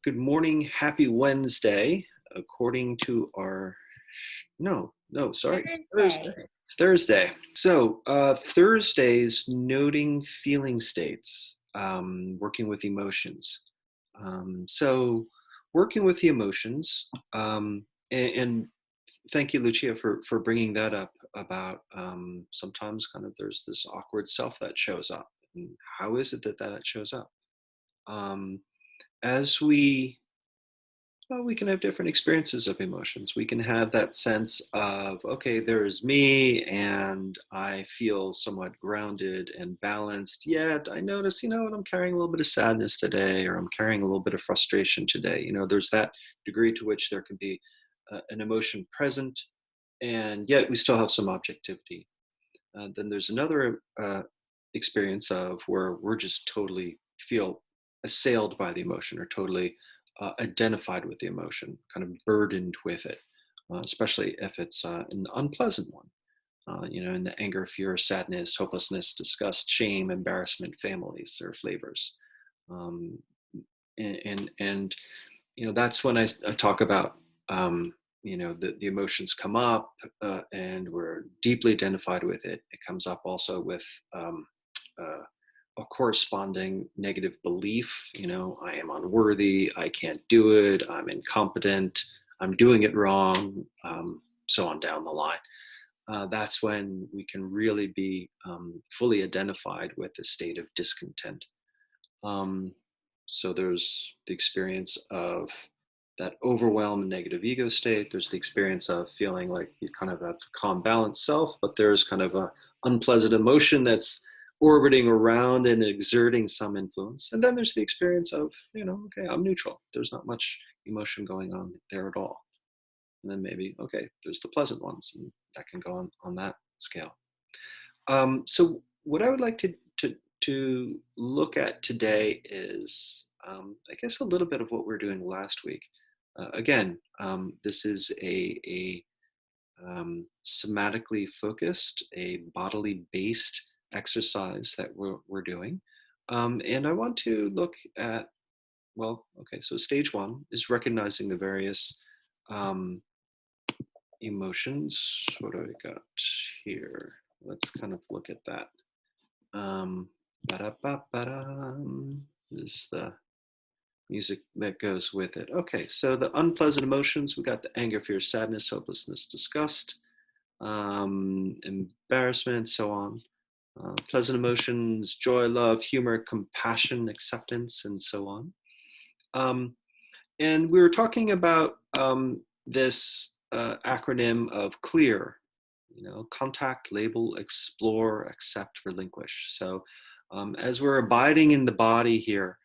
Good morning, happy Wednesday, according to our, sorry, Thursday. Thursday. It's Thursday. So Thursdays, noting feeling states, working with emotions. So working with the emotions, and thank you, Lucia, for bringing that up about sometimes kind of there's this awkward self that shows up. And how is it that that shows up? Um, as we can have different experiences of emotions. We can have that sense of, okay, there's me and I feel somewhat grounded and balanced, yet I notice, I'm carrying a little bit of sadness today, or I'm carrying a little bit of frustration today. There's that degree to which there can be an emotion present, and yet we still have some objectivity. Then there's another experience of where we're just totally feel assailed by the emotion, or totally identified with the emotion, kind of burdened with it, especially if it's an unpleasant one. In the anger, fear, sadness, hopelessness, disgust, shame, embarrassment, families or flavors. Um, and that's when I talk about, the emotions come up, and we're deeply identified with it. It comes up also with uh, a corresponding negative belief. I am unworthy, I can't do it, I'm incompetent, I'm doing it wrong, so on down the line. That's when we can really be fully identified with the state of discontent. Um, so there's the experience of that overwhelmed negative ego state. There's the experience of feeling like you kind of have calm, balanced self, but there's kind of a unpleasant emotion that's orbiting around and exerting some influence. And then there's the experience of, okay, I'm neutral. There's not much emotion going on there at all. And then maybe, okay, there's the pleasant ones, and that can go on that scale. So what I would like to look at today is, I guess, a little bit of what we are doing last week. Again, this is a somatically focused, a bodily based exercise that we're doing. And I want to look at, well, okay, so stage one is recognizing the various emotions. What do I got here? Let's kind of look at that. This is the music that goes with it. Okay, so the unpleasant emotions, we got the anger, fear, sadness, hopelessness, disgust, embarrassment, so on. Pleasant emotions, joy, love, humor, compassion, acceptance, and so on. And we were talking about this acronym of CLEAR, contact, label, explore, accept, relinquish. So as we're abiding in the body here,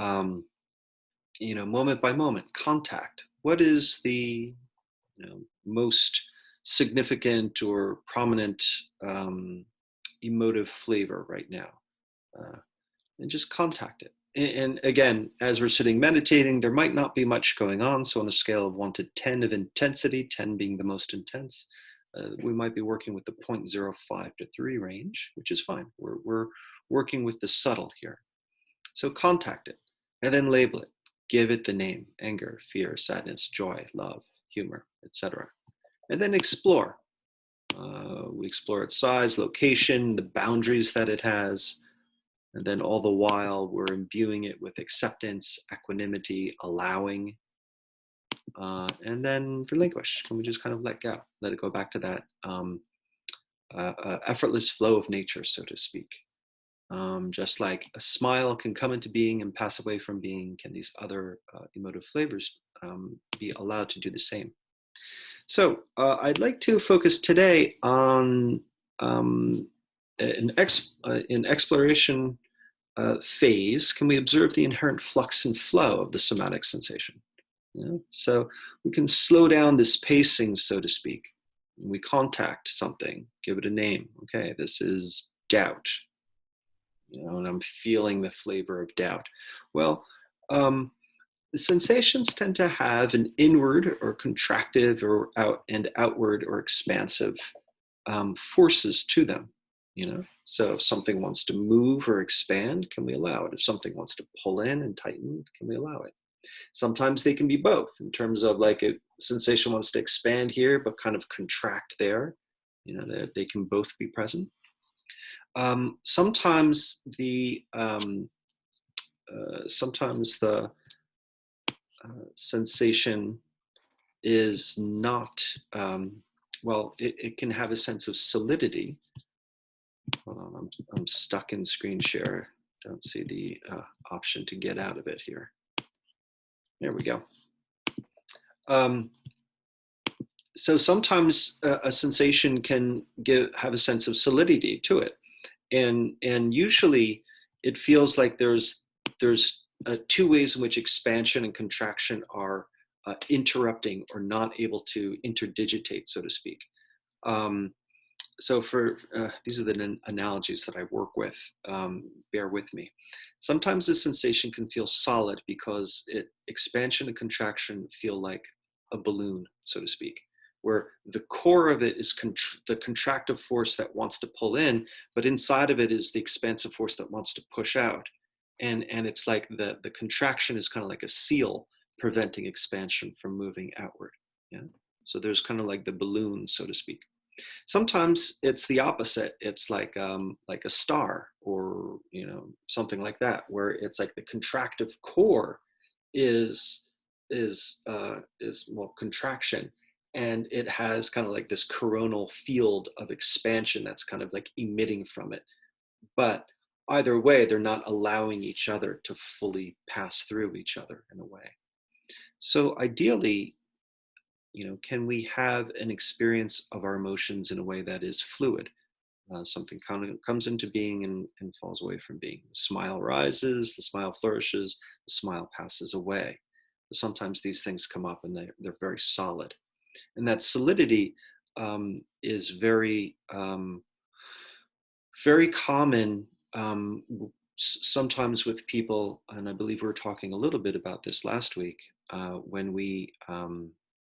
moment by moment, contact. What is the most significant or prominent emotive flavor right now? And just contact it. And again, as we're sitting meditating, there might not be much going on. So on a scale of 1 to 10 of intensity, 10 being the most intense, we might be working with the 0.05 to 3 range, which is fine. We're working with the subtle here. So contact it and then label it. Give it the name: anger, fear, sadness, joy, love, humor, etc. And then explore. We explore its size, location, the boundaries that it has. And then all the while, we're imbuing it with acceptance, equanimity, allowing, and then relinquish. Can we just kind of let it go back to that effortless flow of nature, so to speak. Just like a smile can come into being and pass away from being, can these other emotive flavors be allowed to do the same? So I'd like to focus today on an exploration phase. Can we observe the inherent flux and flow of the somatic sensation? So we can slow down this pacing, so to speak. We contact something, give it a name. Okay, this is doubt. And I'm feeling the flavor of doubt. Well, the sensations tend to have an inward or contractive or outward or expansive forces to them. So if something wants to move or expand, can we allow it? If something wants to pull in and tighten, can we allow it? Sometimes they can be both in terms of like a sensation wants to expand here, but kind of contract there. They can both be present. Sometimes the sensation is not, it can have a sense of solidity. Hold on, I'm stuck in screen share. Don't see the option to get out of it here. There we go. So sometimes a sensation can have a sense of solidity to it, and usually it feels like there's two ways in which expansion and contraction are interrupting or not able to interdigitate, so to speak. So these are the analogies that I work with. Bear with me. Sometimes the sensation can feel solid because expansion and contraction feel like a balloon, so to speak, where the core of it is the contractive force that wants to pull in, but inside of it is the expansive force that wants to push out. And it's like the contraction is kind of like a seal preventing expansion from moving outward. Yeah. So there's kind of like the balloon, so to speak. Sometimes it's the opposite. It's like a star, or something like that, where it's like the contractive core is contraction, and it has kind of like this coronal field of expansion that's kind of like emitting from it. But either way, they're not allowing each other to fully pass through each other in a way. So ideally, can we have an experience of our emotions in a way that is fluid? Something kind of comes into being and falls away from being. The smile rises, the smile flourishes, the smile passes away. Sometimes these things come up and they're very solid. And that solidity is very, very common sometimes with people, and I believe we were talking a little bit about this last week, when we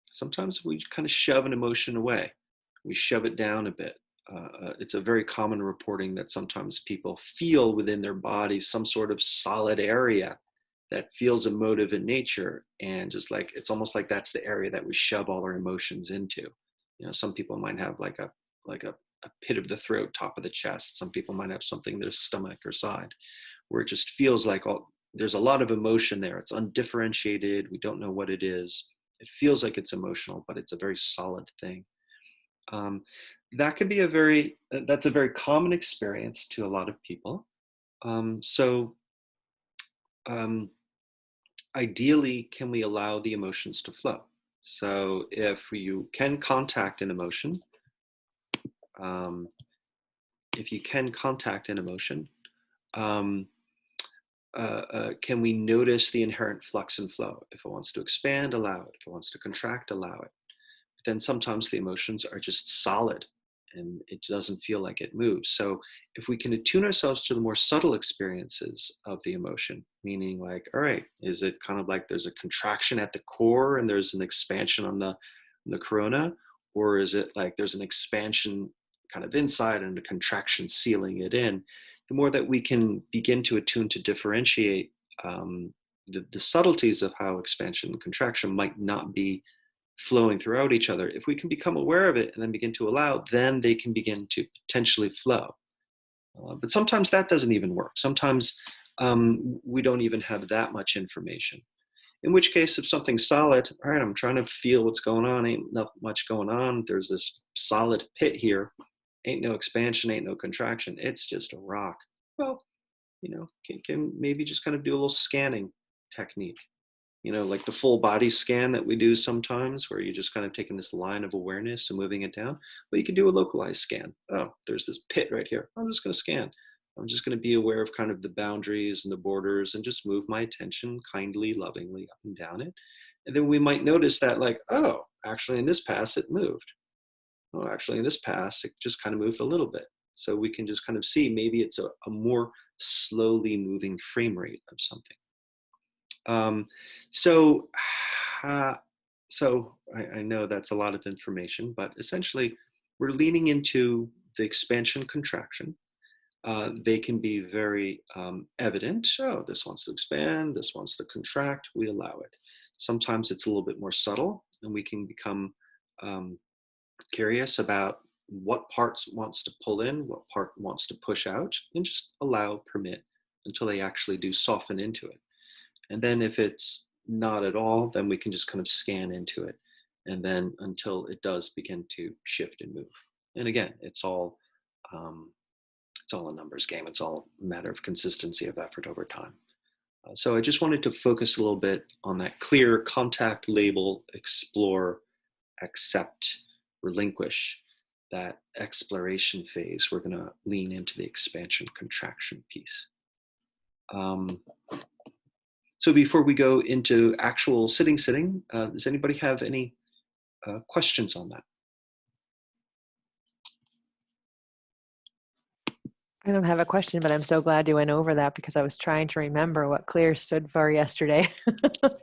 sometimes we kind of shove an emotion away. We shove it down a bit. It's a very common reporting that sometimes people feel within their body some sort of solid area that feels emotive in nature, and just like it's almost like that's the area that we shove all our emotions into. Some people might have like a pit of the throat, top of the chest. Some people might have something in their stomach or side, where it just feels like there's a lot of emotion there. It's undifferentiated. We don't know what it is. It feels like it's emotional, but it's a very solid thing. That could be that's a very common experience to a lot of people. Ideally, can we allow the emotions to flow? So if you can contact an emotion, um, can we notice the inherent flux and flow? If it wants to expand, allow it. If it wants to contract, allow it. But then sometimes the emotions are just solid and it doesn't feel like it moves. So if we can attune ourselves to the more subtle experiences of the emotion, meaning like, all right, is it kind of like there's a contraction at the core and there's an expansion on the corona? Or is it like there's an expansion kind of inside and a contraction sealing it in? The more that we can begin to attune to differentiate the subtleties of how expansion and contraction might not be flowing throughout each other, if we can become aware of it and then begin to allow, then they can begin to potentially flow. But sometimes that doesn't even work. Sometimes we don't even have that much information. In which case, if something's solid, all right, I'm trying to feel what's going on, ain't not much going on. There's this solid pit here. Ain't no expansion, ain't no contraction. It's just a rock. Well, can maybe just kind of do a little scanning technique. Like the full body scan that we do sometimes, where you're just kind of taking this line of awareness and moving it down. But you can do a localized scan. Oh, there's this pit right here. I'm just going to scan. I'm just going to be aware of kind of the boundaries and the borders and just move my attention kindly, lovingly up and down it. And then we might notice that like, oh, actually in this pass it moved. Oh, actually in this pass it just kind of moved a little bit. So we can just kind of see maybe it's a more slowly moving frame rate of something. So I know that's a lot of information, but essentially we're leaning into the expansion contraction. they can be very evident. Oh, this wants to expand, this wants to contract, we allow it. Sometimes it's a little bit more subtle, and we can become um, curious about what parts wants to pull in, what part wants to push out, and just allow, permit until they actually do soften into it. And then if it's not at all, then we can just kind of scan into it. And then until it does begin to shift and move. And again, it's all a numbers game. It's all a matter of consistency of effort over time. So I just wanted to focus a little bit on that clear contact, label, explore, accept, relinquish, that exploration phase. We're going to lean into the expansion contraction piece. So before we go into actual sitting, does anybody have any questions on that? I don't have a question, but I'm so glad you went over that because I was trying to remember what clear stood for yesterday.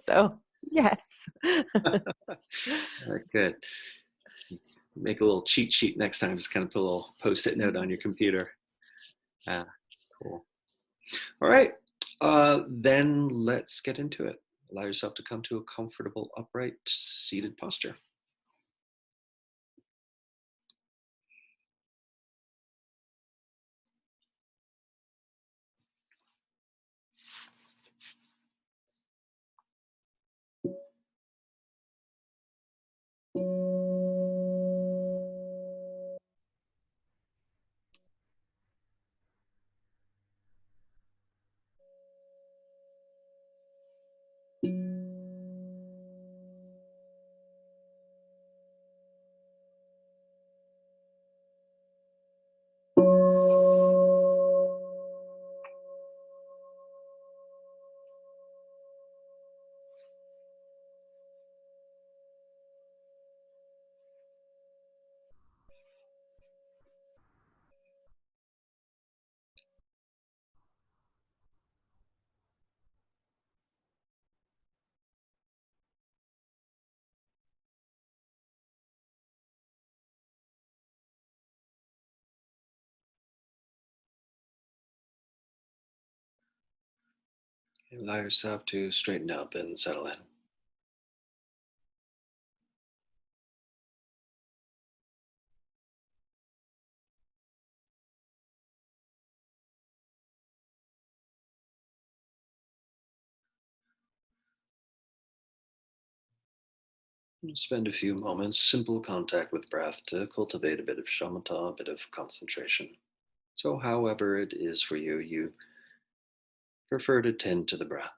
So, yes. Good. Make a little cheat sheet next time. Just kind of put a little post-it note on your computer. Cool. All right. Then let's get into it. Allow yourself to come to a comfortable, upright, seated posture. Allow yourself to straighten up and settle in. Spend a few moments, simple contact with breath to cultivate a bit of shamatha, a bit of concentration. So, however it is for you, you prefer to tend to the breath.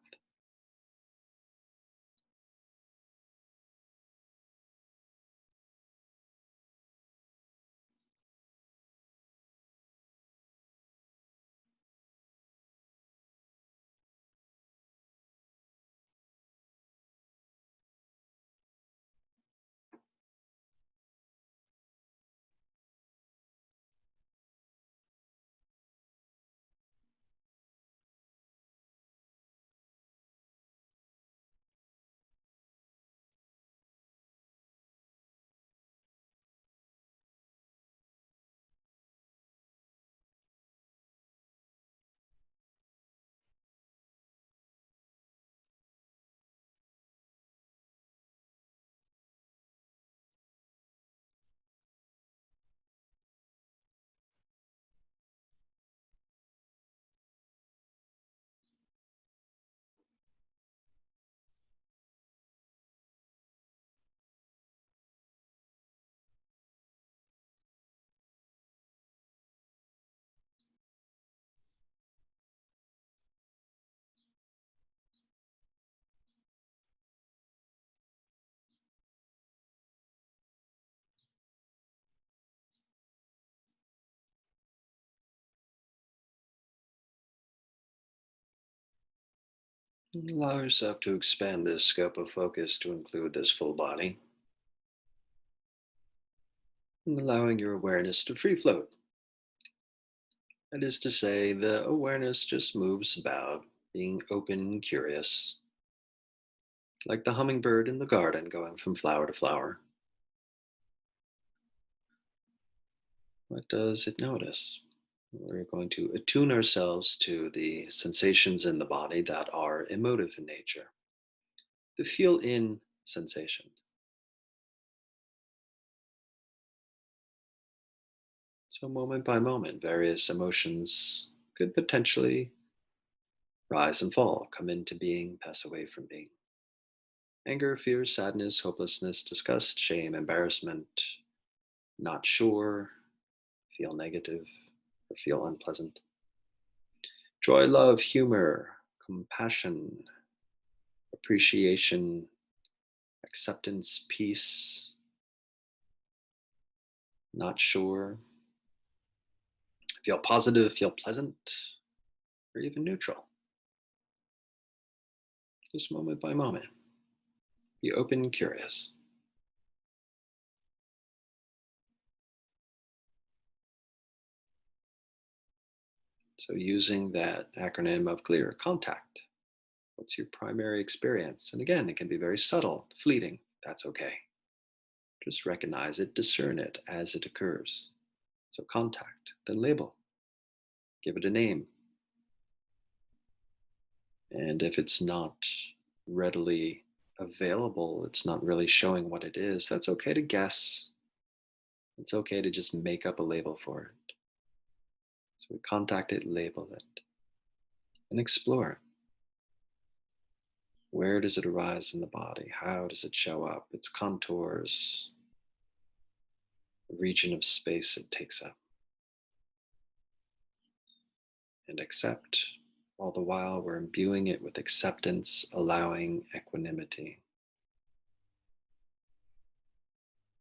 And allow yourself to expand this scope of focus to include this full body, and allowing your awareness to free float. That is to say, the awareness just moves about, being open and curious, like the hummingbird in the garden going from flower to flower. What does it notice? We're going to attune ourselves to the sensations in the body that are emotive in nature. The feel in sensation. So, moment by moment, various emotions could potentially rise and fall, come into being, pass away from being. Anger, fear, sadness, hopelessness, disgust, shame, embarrassment, not sure, feel negative, or feel unpleasant. Joy, love, humor, compassion, appreciation, acceptance, peace, not sure, feel positive, feel pleasant, or even neutral. Just moment by moment. Be open and curious. So, using that acronym of CLEAR, contact. What's your primary experience? And again, it can be very subtle, fleeting. That's okay. Just recognize it, discern it as it occurs. So, contact, then label, give it a name. And if it's not readily available, it's not really showing what it is, that's okay to guess. It's okay to just make up a label for it. So, we contact it, label it, and explore it. Where does it arise in the body? How does it show up? Its contours, the region of space it takes up. And accept. All the while, we're imbuing it with acceptance, allowing equanimity.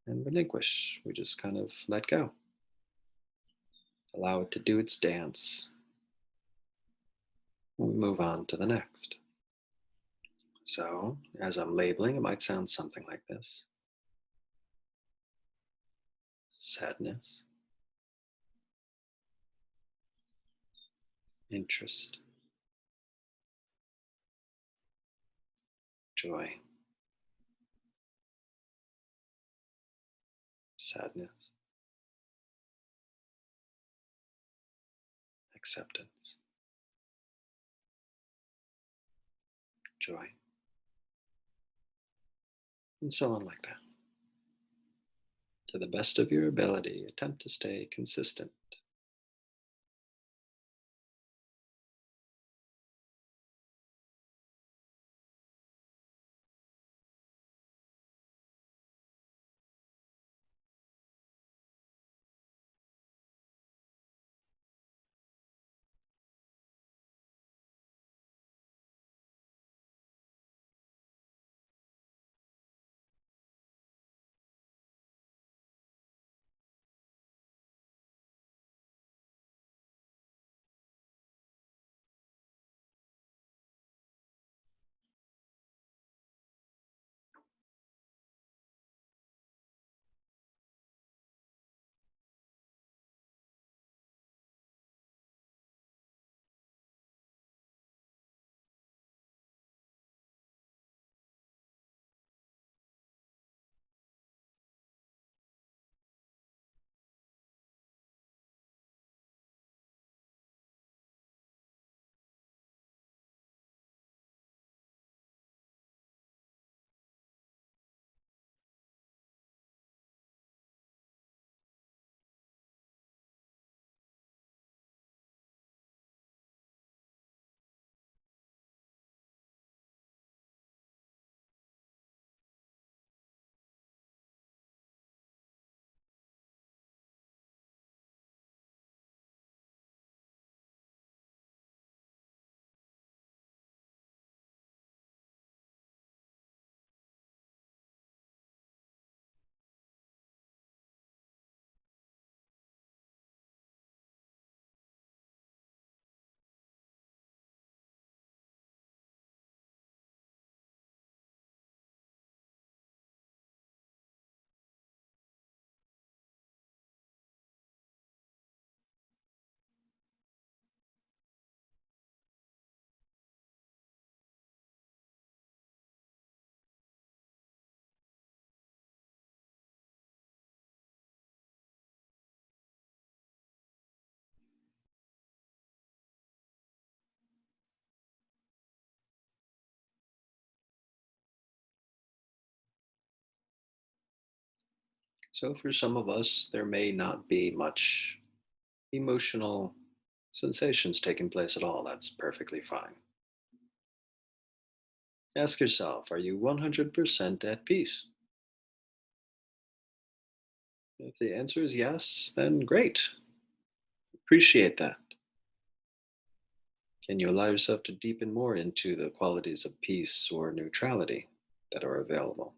And relinquish. We just kind of let go. Allow it to do its dance. And we move on to the next. So, as I'm labeling, it might sound something like this: sadness, interest, joy, sadness, acceptance, joy, and so on like that. To the best of your ability, attempt to stay consistent. So for some of us, there may not be much emotional sensations taking place at all. That's perfectly fine. Ask yourself, are you 100% at peace? If the answer is yes, then great. Appreciate that. Can you allow yourself to deepen more into the qualities of peace or neutrality that are available?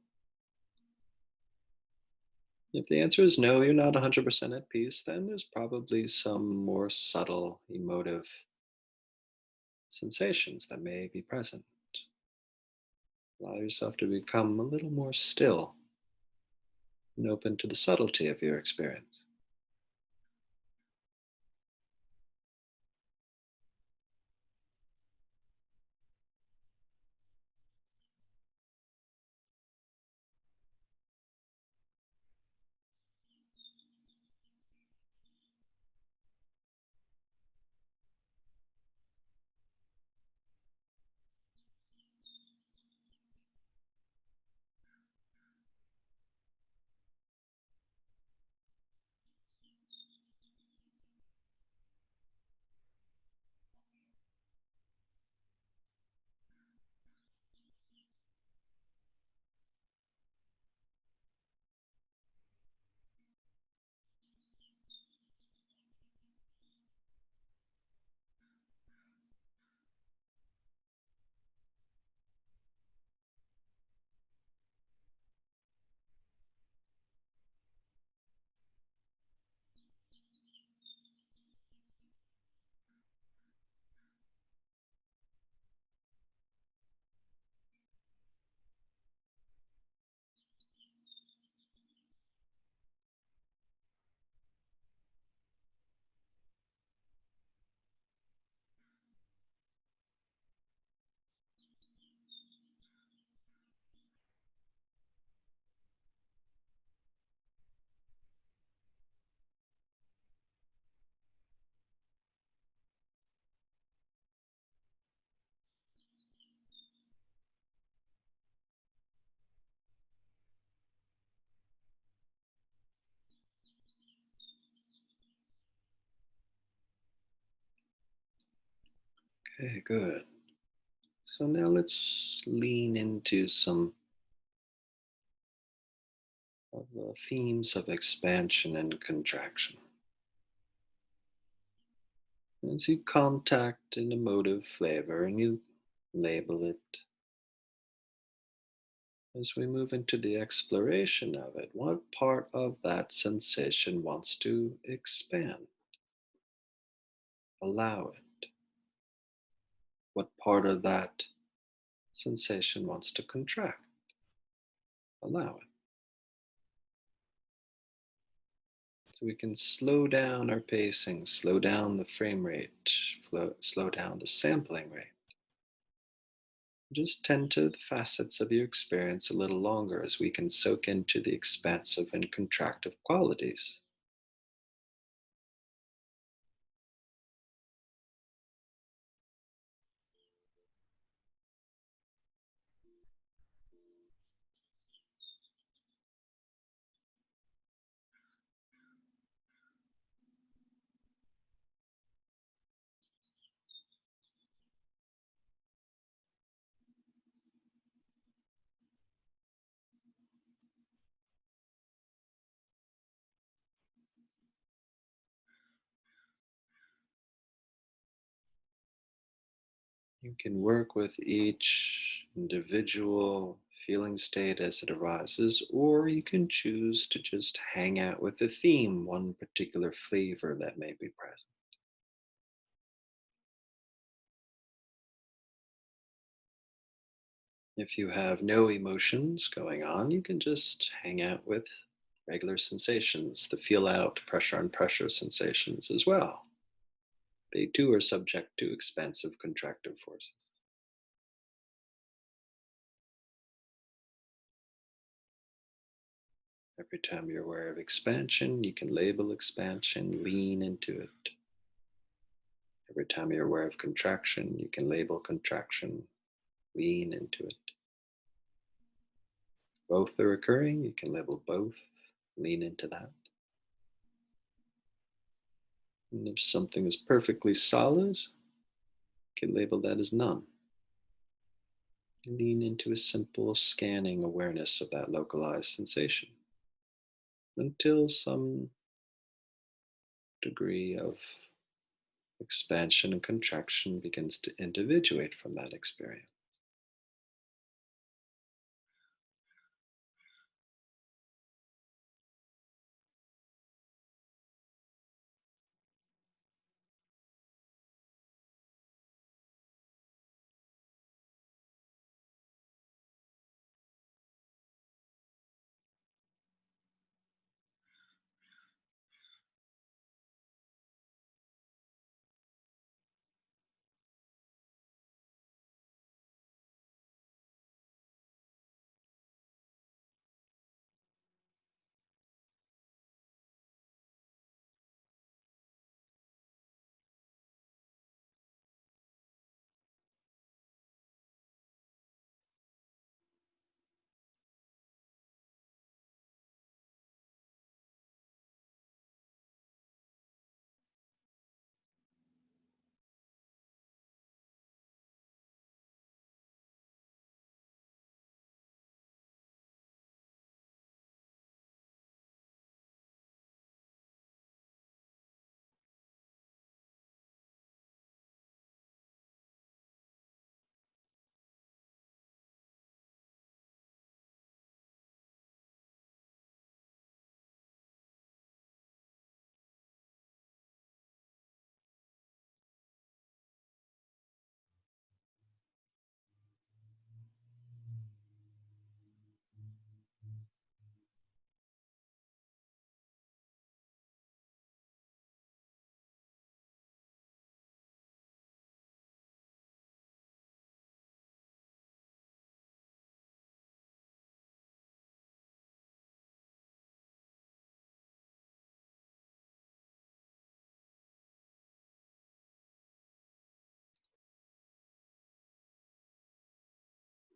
If the answer is no, you're not 100% at peace, then there's probably some more subtle emotive sensations that may be present. Allow yourself to become a little more still and open to the subtlety of your experience. Okay, good. So now let's lean into some of the themes of expansion and contraction. As you contact an emotive flavor and you label it, as we move into the exploration of it, what part of that sensation wants to expand? Allow it. What part of that sensation wants to contract? Allow it. So we can slow down our pacing, slow down the frame rate, slow down the sampling rate. Just tend to the facets of your experience a little longer as we can soak into the expansive and contractive qualities. You can work with each individual feeling state as it arises, or you can choose to just hang out with the theme, one particular flavor that may be present. If you have no emotions going on, you can just hang out with regular sensations, the feel out, pressure on pressure sensations as well. They too are subject to expansive contractive forces. Every time you're aware of expansion, you can label expansion, lean into it. Every time you're aware of contraction, you can label contraction, lean into it. Both are occurring, you can label both. Lean into that. And if something is perfectly solid, you can label that as numb. Lean into a simple scanning awareness of that localized sensation until some degree of expansion and contraction begins to individuate from that experience.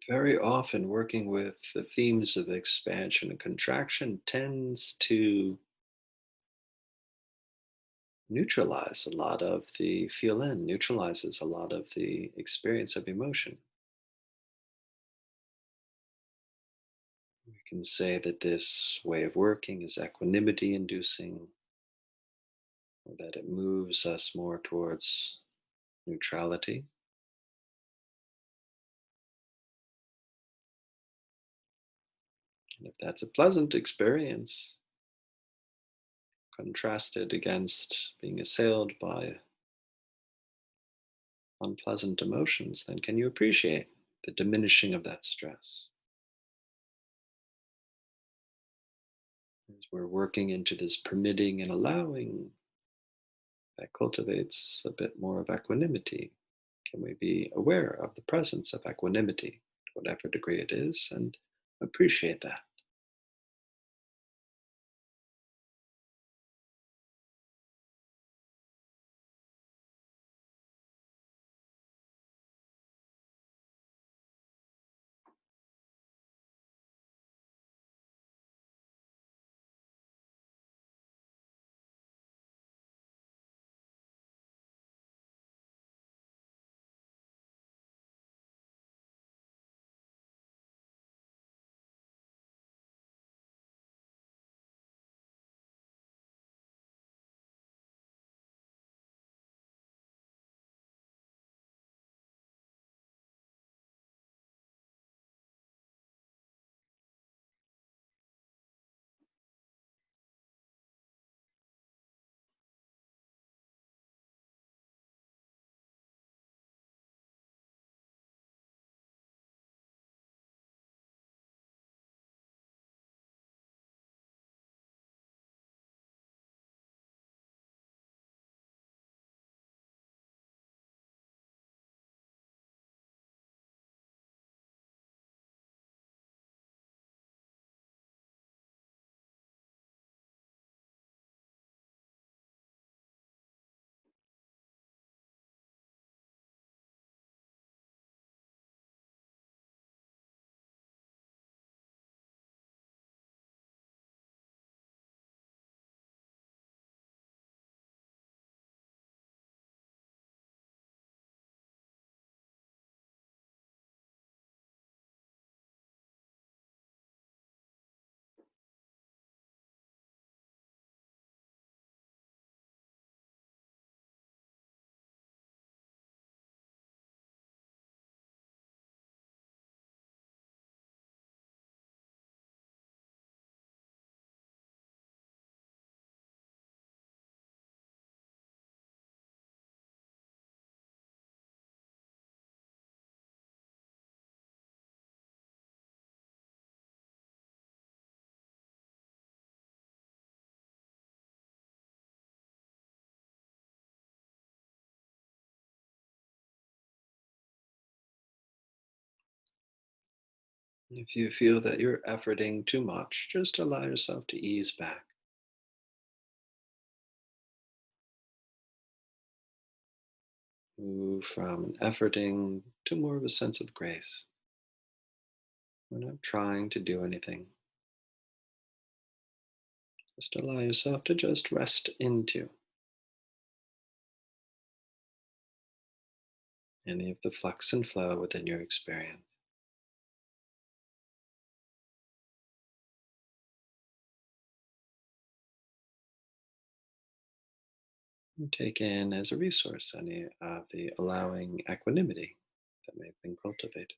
Very often, working with the themes of expansion and contraction tends to neutralize a lot of the feel in, neutralizes a lot of the experience of emotion. We can say that this way of working is equanimity inducing, or that it moves us more towards neutrality. And if that's a pleasant experience, contrasted against being assailed by unpleasant emotions, then can you appreciate the diminishing of that stress? As we're working into this permitting and allowing, that cultivates a bit more of equanimity. Can we be aware of the presence of equanimity, to whatever degree it is, and appreciate that? If you feel that you're efforting too much, just allow yourself to ease back. Move from an efforting to more of a sense of grace. We're not trying to do anything. Just allow yourself to just rest into any of the flux and flow within your experience. And take in as a resource any of the allowing equanimity that may have been cultivated.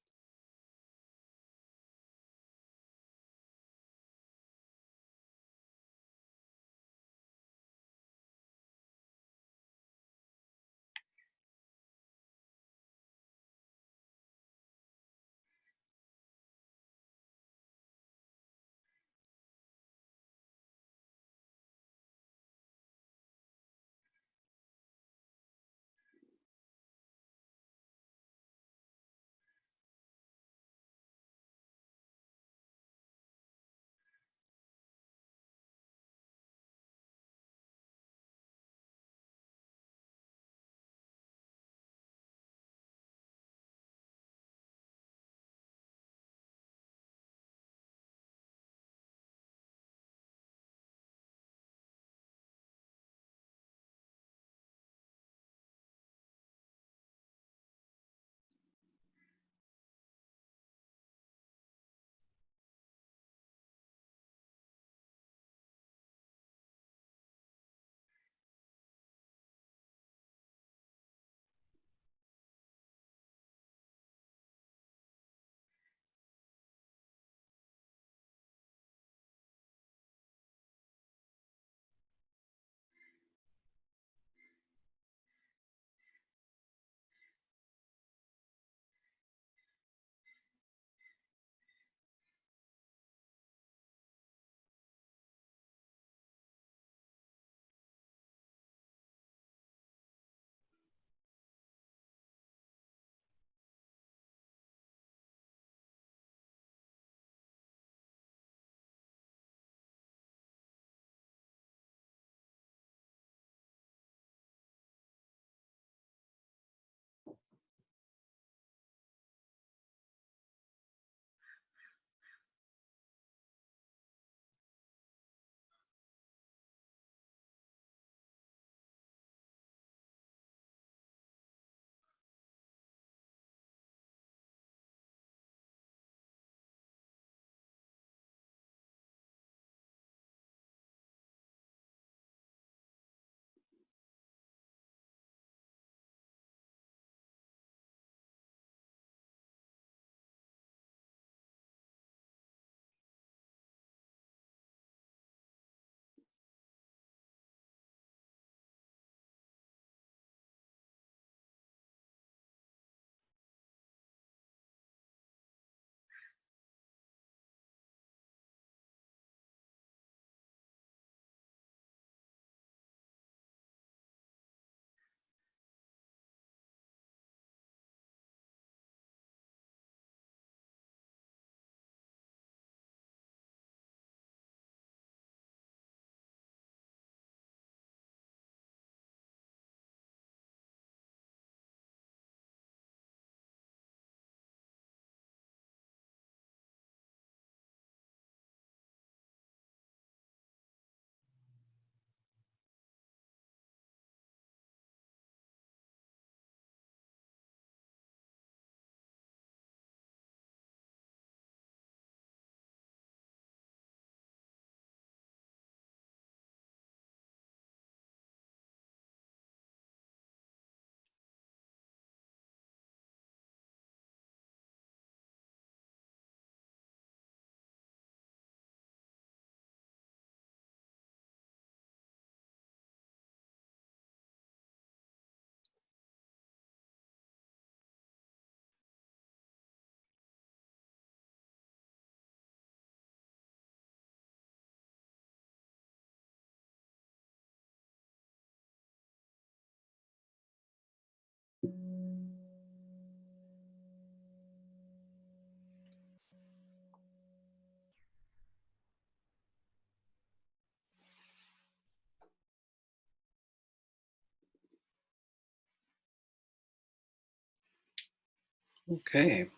Okay.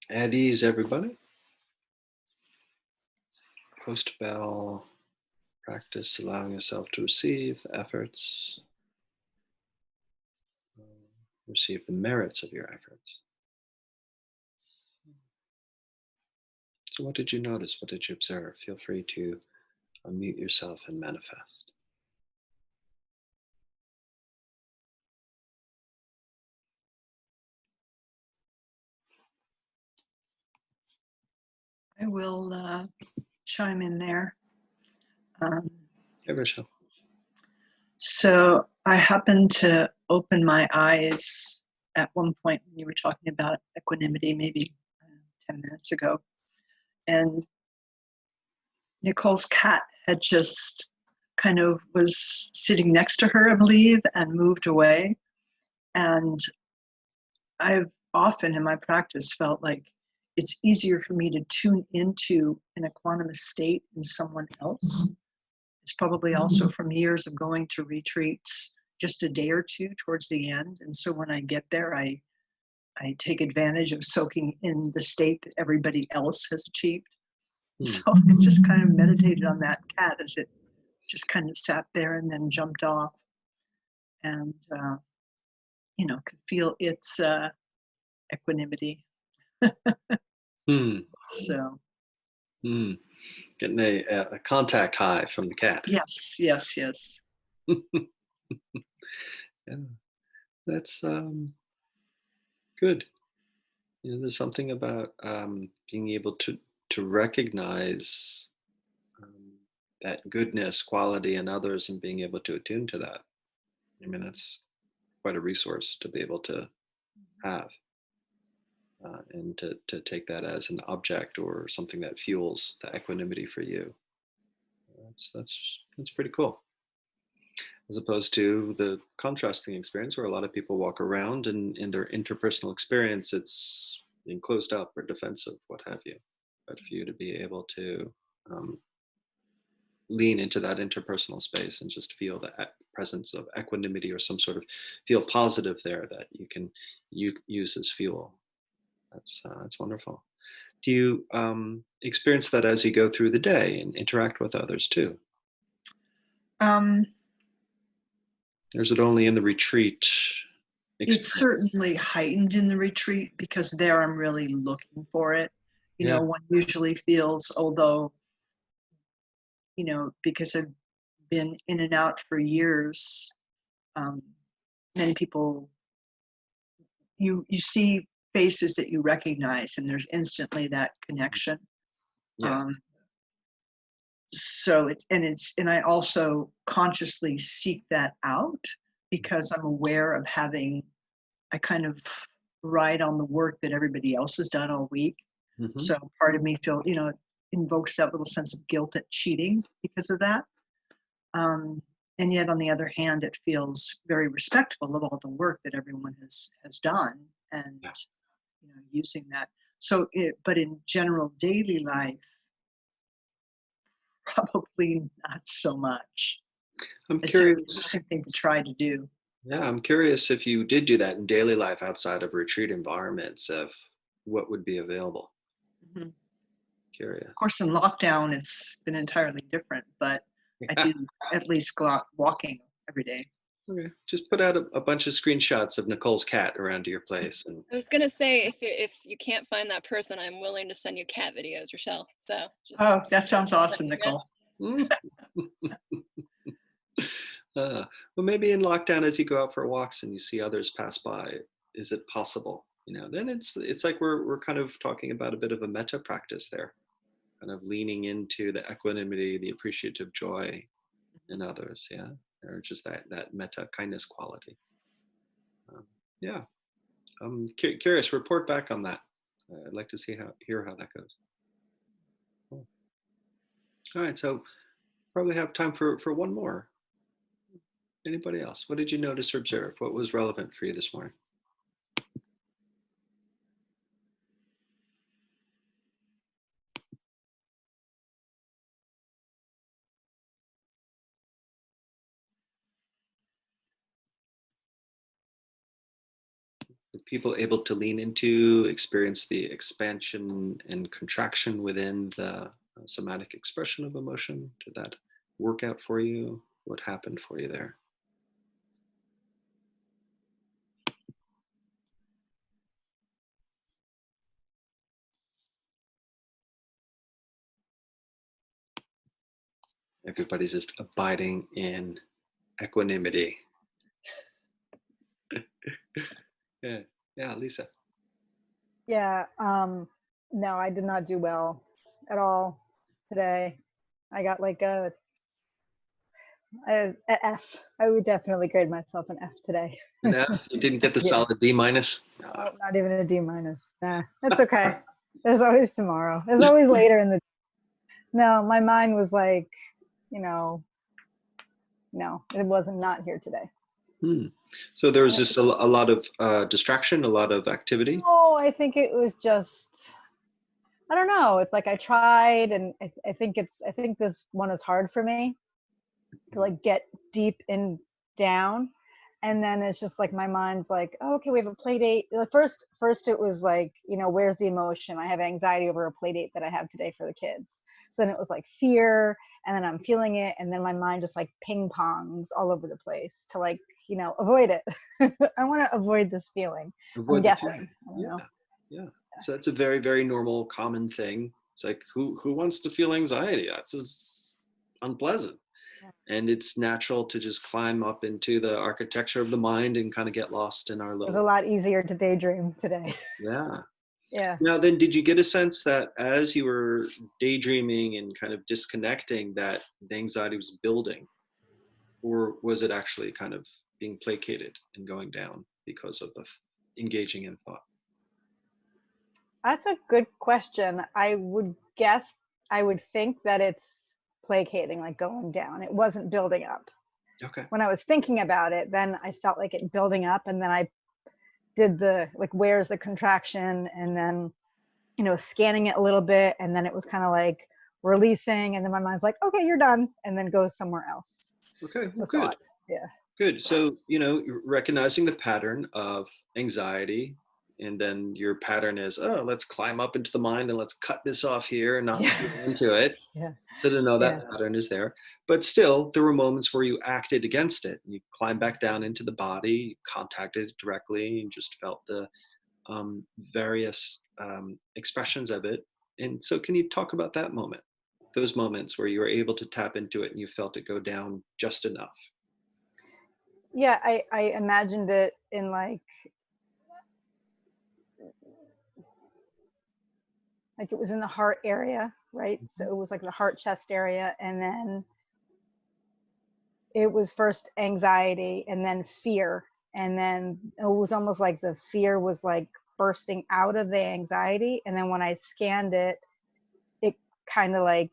At ease, everybody. Post bell practice, allowing yourself to receive the efforts, receive the merits of your efforts. So, what did you notice? What did you observe? Feel free to unmute yourself and manifest. I will chime in there. Hey, Rochelle. So I happened to open my eyes at one point when you were talking about equanimity, maybe 10 minutes ago. And Nicole's cat had just kind of was sitting next to her, I believe, and moved away. And I've often in my practice felt like it's easier for me to tune into an equanimous state in someone else. It's probably also from years of going to retreats just a day or two towards the end. And so when I get there, I take advantage of soaking in the state that everybody else has achieved. So I just kind of meditated on that cat as it just kind of sat there and then jumped off, and could feel its equanimity. So Getting a contact high from the cat. yes. Yeah, that's good. There's something about being able to recognize that goodness quality in others and being able to attune to that. I mean, that's quite a resource to be able to have, and to take that as an object or something that fuels the equanimity for you. That's pretty cool. As opposed to the contrasting experience where a lot of people walk around and in their interpersonal experience, it's being closed up or defensive, what have you. But for you to be able to lean into that interpersonal space and just feel the presence of equanimity or some sort of feel positive there that you can use as fuel. That's wonderful. Do you experience that as you go through the day and interact with others too? um, Or is it only in the retreat experience? it's certainly heightened in the retreat because there I'm really looking for it. Yeah. One usually feels, although, because I've been in and out for years, many people, you see faces that you recognize and there's instantly that connection. Yeah. So and I also consciously seek that out because I'm aware of I kind of ride on the work that everybody else has done all week. Mm-hmm. So part of me it invokes that little sense of guilt at cheating because of that. And yet on the other hand, it feels very respectful of all the work that everyone has done and using that. But in general daily life, probably not so much. I'm It's an curious. interesting thing to try to do. Yeah, I'm curious if you did do that in daily life outside of retreat environments, of what would be available. Mhm. Curious. Of course, in lockdown, it's been entirely different, but I do at least go out walking every day. Okay. Just put out a bunch of screenshots of Nicole's cat around your place, and I was gonna say if you can't find that person, I'm willing to send you cat videos, Rochelle. So Oh, that sounds awesome, Nicole. well, maybe in lockdown, as you go out for walks and you see others pass by, is it possible? Then it's like we're kind of talking about a bit of a metta practice there, kind of leaning into the equanimity, the appreciative joy in others, yeah, or just that metta kindness quality. Yeah, I'm curious. Report back on that. I'd like to hear how that goes. Cool. All right, so probably have time for one more. Anybody else? What did you notice or observe? What was relevant for you this morning? Are people able to lean into, experience the expansion and contraction within the somatic expression of emotion? Did that work out for you? What happened for you there? Everybody's just abiding in equanimity. Yeah, yeah, Lisa. Yeah. No, I did not do well at all today. I got like a F. I would definitely grade myself an F today. An F? You didn't get the Yeah. solid D minus? Oh, not even a D minus. Nah, that's okay. There's always tomorrow. There's always later in the. No, my mind was like, no, it wasn't not here today. So there was just a lot of distraction, a lot of activity. Oh, I think it was just. I don't know. It's like I tried, and I think this one is hard for me to like get deep in down, and then it's just like my mind's like, oh, okay, we have a play date. Like first it was like, where's the emotion? I have anxiety over a play date that I have today for the kids. So then it was like fear, and then I'm feeling it, and then my mind just like ping pongs all over the place to like, avoid it. I want to avoid this feeling. I'm guessing. I don't know. Yeah. So that's a very, very normal, common thing. It's like, who wants to feel anxiety? That's just unpleasant. Yeah. And it's natural to just climb up into the architecture of the mind and kind of get lost in our It was little. a lot easier to daydream today. Yeah. Yeah. Now, then, did you get a sense that as you were daydreaming and kind of disconnecting, that the anxiety was building? Or was it actually kind of being placated and going down because of the engaging in thought? That's a good question. I would think that it's placating, like going down. It wasn't building up. Okay. When I was thinking about it, then I felt like it building up, and then I did the like, where's the contraction, and then scanning it a little bit, and then it was kind of like releasing, and then my mind's like, okay, you're done, and then goes somewhere else. Okay, well, good. good. Yeah. Good. So, recognizing the pattern of anxiety, and then your pattern is, oh, let's climb up into the mind and let's cut this off here and not feel into it. Yeah. So to know that Yeah. pattern is there. But still, there were moments where you acted against it. You climbed back down into the body, contacted it directly, and just felt the various expressions of it. And so can you talk about that moment? Those moments where you were able to tap into it and you felt it go down just enough. Yeah, I imagined it in like it was in the heart area, right? Mm-hmm. So it was like the heart chest area, and then it was first anxiety and then fear, and then it was almost like the fear was like bursting out of the anxiety, and then when I scanned it, it kind of like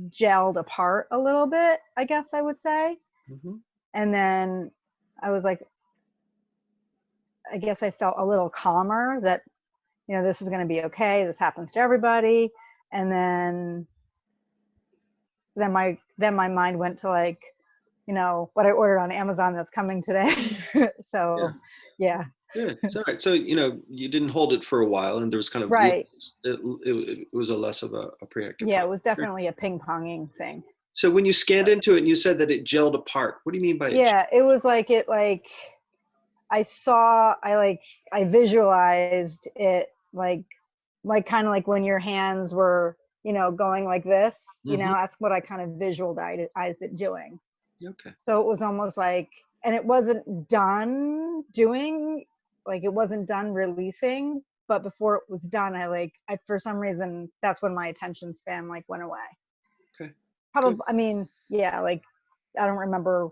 gelled apart a little bit, I guess I would say. Mm-hmm. And then I was like, I guess I felt a little calmer that, this is going to be okay. This happens to everybody. And then my mind went to like, what I ordered on Amazon that's coming today. So, yeah. Good. It's all right. So, you didn't hold it for a while, and there was kind of, right. It was a less of a preoccupation. Yeah, it was definitely a ping-ponging thing. So when you scanned into it and you said that it gelled apart, what do you mean by it? Yeah, it was like I visualized it like kind of like when your hands were, going like this, mm-hmm. That's what I kind of visualized it doing. Okay. So it was almost like, and it wasn't done doing, like it wasn't done releasing, but before it was done, I for some reason, that's when my attention span like went away. Okay. Probably, good. I mean, yeah, like I don't remember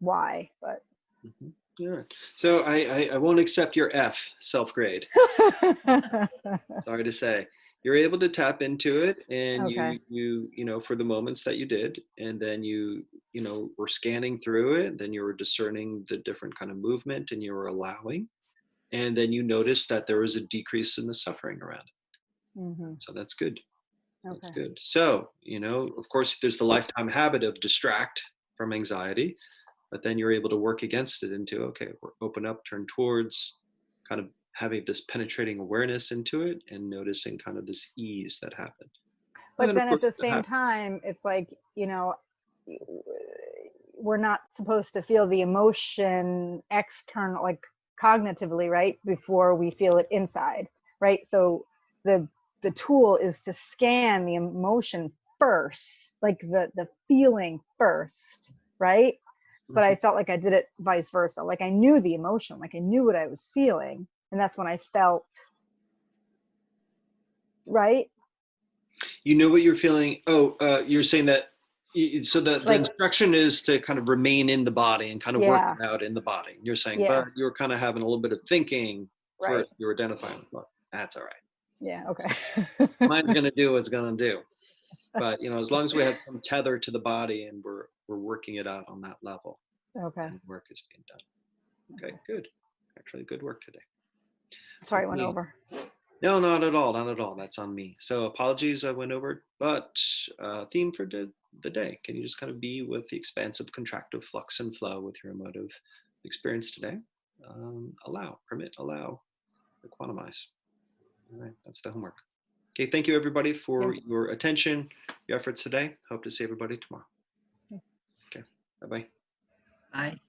why, but. Mm-hmm. Yeah. So I won't accept your F self-grade. Sorry to say. You're able to tap into it, and okay. you for the moments that you did, and then you were scanning through it, then you were discerning the different kind of movement, and you were allowing, and then you noticed that there was a decrease in the suffering around it. Mm-hmm. So that's good. Okay. That's good. So, of course, there's the lifetime habit of distract from anxiety. but then you're able to work against it into, okay, open up, turn towards, kind of having this penetrating awareness into it and noticing kind of this ease that happened. But then at the same time, it's like, you know, we're not supposed to feel the emotion external, like cognitively, right? Before we feel it inside, right? So the tool is to scan the emotion first, like the feeling first, right? But I felt like I did it vice versa. Like I knew the emotion, like I knew what I was feeling. And that's when I felt, right? You know what you're feeling. Oh, you're saying that. So the Like, instruction is to kind of remain in the body and kind of work yeah, it out in the body. You're saying, yeah, but you're kind of having a little bit of thinking right. first. You're identifying with what. That's all right. Yeah, okay. Mind's going to do what it's going to do. But, you know, as long as we have some tether to the body and we're working it out on that level, Okay. and work is being done. Okay, good. Actually, good work today. Sorry, I went Okay. over. No, not at all. Not at all. That's on me. So apologies, I went over. But theme for the day. Can you just kind of be with the expansive, contractive flux and flow with your emotive experience today? Allow, permit, allow, quantumize. All right, that's the homework. Okay, thank you everybody for your attention, your efforts today. Hope to see everybody tomorrow. Okay, bye-bye. Bye.